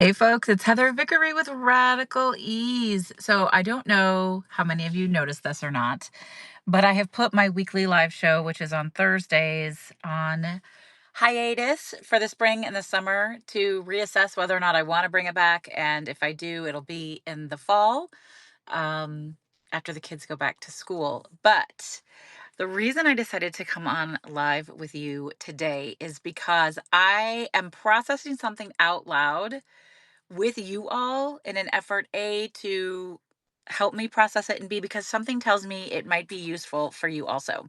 Hey folks, it's Heather Vickery with Radical Ease. So I don't know how many of you noticed this or not, but I have put my weekly live show, which is on Thursdays, on hiatus for the spring and the summer to reassess whether or not I want to bring it back. And if I do, it'll be in the fall, um, after the kids go back to school. But the reason I decided to come on live with you today is because I am processing something out loud with you all in an effort A, to help me process it, and B, because something tells me it might be useful for you also.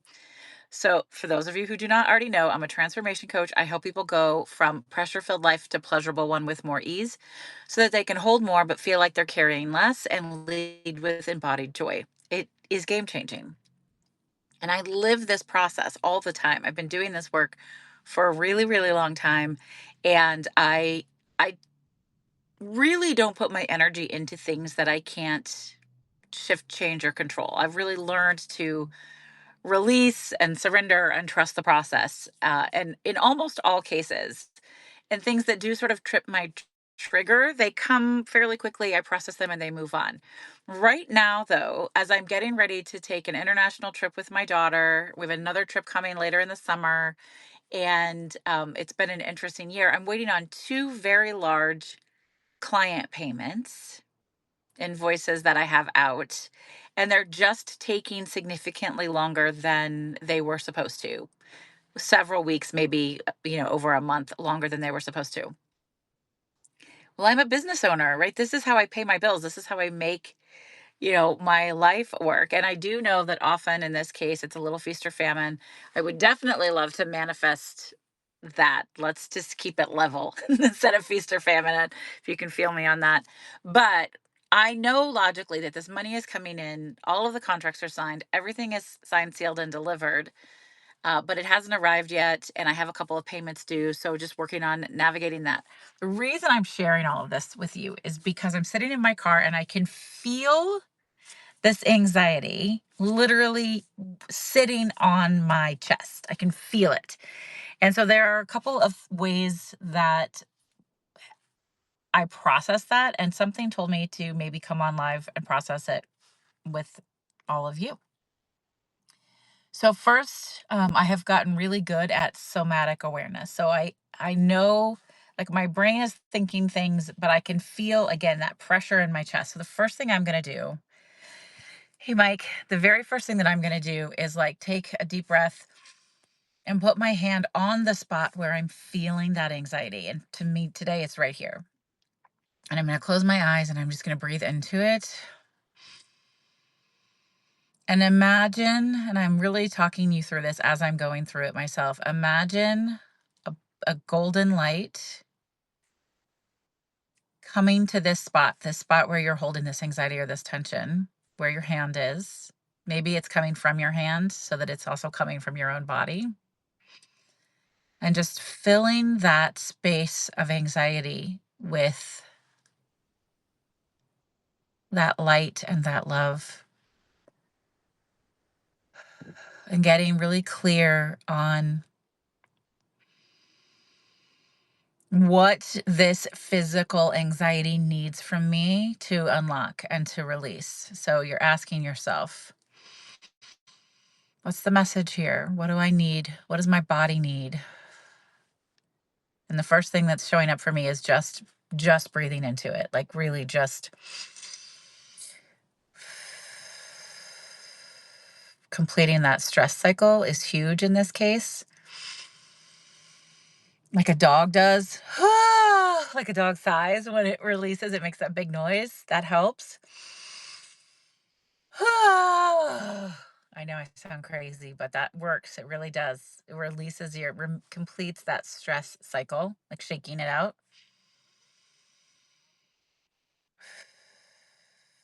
So, for those of you who do not already know, I'm a transformation coach. I help people go from pressure filled life to pleasurable one with more ease so that they can hold more but feel like they're carrying less and lead with embodied joy. It is game changing. And I live this process all the time. I've been doing this work for a really, really long time. And I really don't put my energy into things that I can't shift, change, or control. I've really learned to release and surrender and trust the process. And in almost all cases, and things that do sort of trip my trigger, they come fairly quickly. I process them and they move on. Right now, though, as I'm getting ready to take an international trip with my daughter, we have another trip coming later in the summer. And it's been an interesting year. I'm waiting on two very large client payments, invoices that I have out, and they're just taking significantly longer than they were supposed to. Several weeks, maybe, over a month longer than they were supposed to. Well, I'm a business owner, right? This is how I pay my bills. This is how I make, my life work. And I do know that often in this case, it's a little feast or famine. I would definitely love to manifest that. Let's just keep it level instead of feast or famine, if you can feel me on that. But I know logically that this money is coming in. All of the contracts are signed. Everything is signed, sealed, and delivered. But it hasn't arrived yet. And I have a couple of payments due. So just working on navigating that. The reason I'm sharing all of this with you is because I'm sitting in my car and I can feel this anxiety literally sitting on my chest. I can feel it. And so there are a couple of ways that I process that. And something told me to maybe come on live and process it with all of you. So first, I have gotten really good at somatic awareness. So I know, like, my brain is thinking things, but I can feel again that pressure in my chest. So the first thing I'm going to do, hey Mike, the very first thing that I'm going to do is like take a deep breath and put my hand on the spot where I'm feeling that anxiety. And to me today, it's right here. And I'm going to close my eyes and I'm just going to breathe into it. And imagine, and I'm really talking you through this as I'm going through it myself. Imagine a golden light coming to this spot where you're holding this anxiety or this tension, where your hand is. Maybe it's coming from your hand so that it's also coming from your own body. And just filling that space of anxiety with that light and that love, and getting really clear on what this physical anxiety needs from me to unlock and to release. So you're asking yourself, what's the message here? What do I need? What does my body need? And the first thing that's showing up for me is just breathing into it. Like really just completing that stress cycle is huge in this case. Like a dog does. Like a dog sighs when it releases, it makes that big noise. That helps. I know I sound crazy, but that works. It really does. It releases completes that stress cycle, like shaking it out.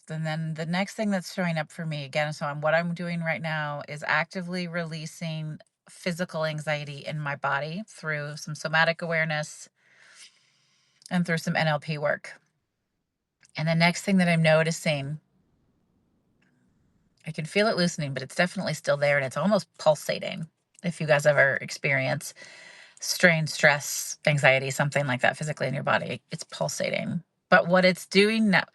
And then the next thing that's showing up for me again, so what I'm doing right now is actively releasing physical anxiety in my body through some somatic awareness and through some NLP work. And the next thing that I'm noticing, I can feel it loosening, but it's definitely still there and it's almost pulsating. If you guys ever experience strain, stress, anxiety, something like that physically in your body. It's pulsating. But what it's doing now,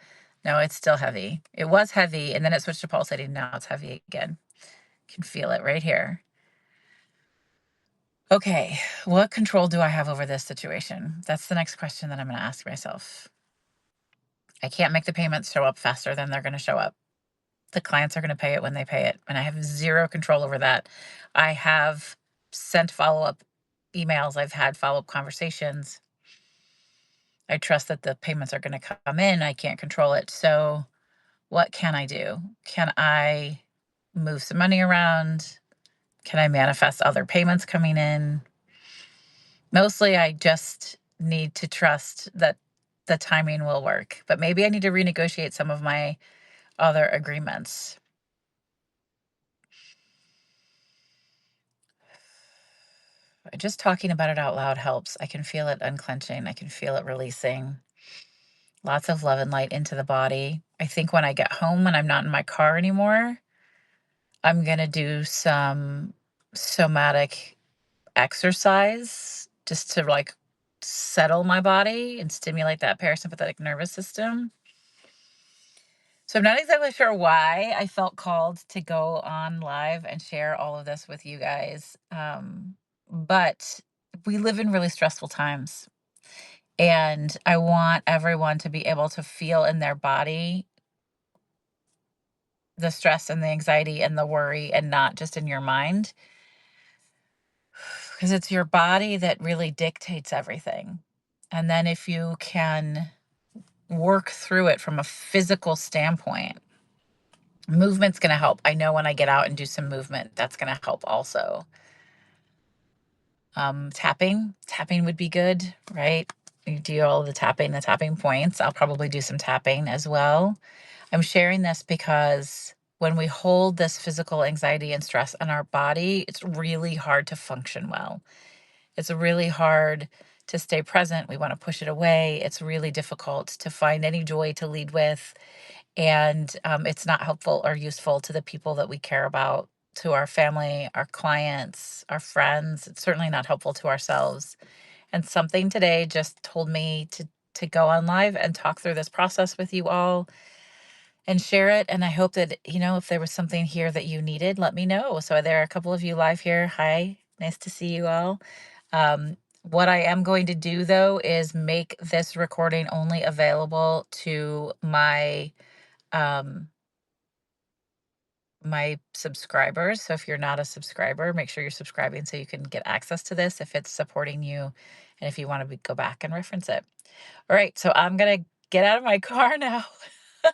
no, it's still heavy. It was heavy and then it switched to pulsating. Now it's heavy again. You can feel it right here. Okay, what control do I have over this situation? That's the next question that I'm going to ask myself. I can't make the payments show up faster than they're going to show up. The clients are going to pay it when they pay it, and I have zero control over that. I have sent follow-up emails, I've had follow-up conversations. I trust that the payments are going to come in. I can't control it. So, what can I do? Can I move some money around? Can I manifest other payments coming in? Mostly, I just need to trust that the timing will work, but maybe I need to renegotiate some of my other agreements. Just talking about it out loud helps. I can feel it unclenching. I can feel it releasing. Lots of love and light into the body. I think when I get home, when I'm not in my car anymore, I'm going to do some somatic exercise just to like settle my body and stimulate that parasympathetic nervous system. So I'm not exactly sure why I felt called to go on live and share all of this with you guys. But we live in really stressful times. And I want everyone to be able to feel in their body the stress and the anxiety and the worry and not just in your mind. Because it's your body that really dictates everything. And then if you can work through it from a physical standpoint, movement's going to help. I know when I get out and do some movement, that's going to help also. Tapping would be good, right? You do all the tapping points. I'll probably do some tapping as well. I'm sharing this because when we hold this physical anxiety and stress in our body, it's really hard to function well. It's really hard to stay present. We want to push it away. It's really difficult to find any joy to lead with. And it's not helpful or useful to the people that we care about, to our family, our clients, our friends. It's certainly not helpful to ourselves. And something today just told me to go on live and talk through this process with you all and share it. And I hope that, if there was something here that you needed, let me know. So there are a couple of you live here. Hi, nice to see you all. What I am going to do though is make this recording only available to um, my subscribers. So if you're not a subscriber, make sure you're subscribing so you can get access to this if it's supporting you and if you want to go back and reference it. All right, so I'm going to get out of my car now.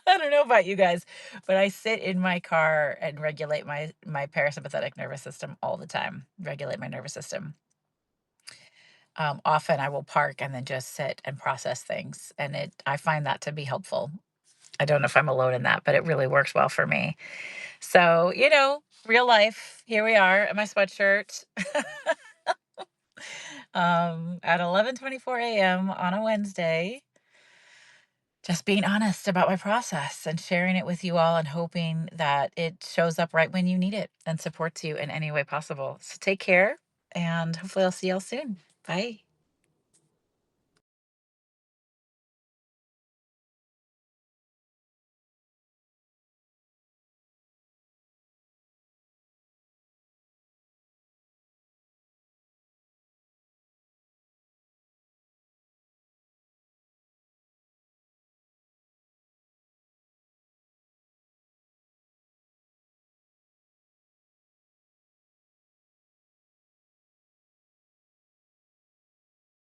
I don't know about you guys, but I sit in my car and regulate my parasympathetic nervous system all the time. Regulate my nervous system. Often I will park and then just sit and process things, and I find that to be helpful. I don't know if I'm alone in that, but it really works well for me. So, real life. Here we are in my sweatshirt at 11:24 a.m. on a Wednesday. Just being honest about my process and sharing it with you all and hoping that it shows up right when you need it and supports you in any way possible. So take care and hopefully I'll see y'all soon. Bye.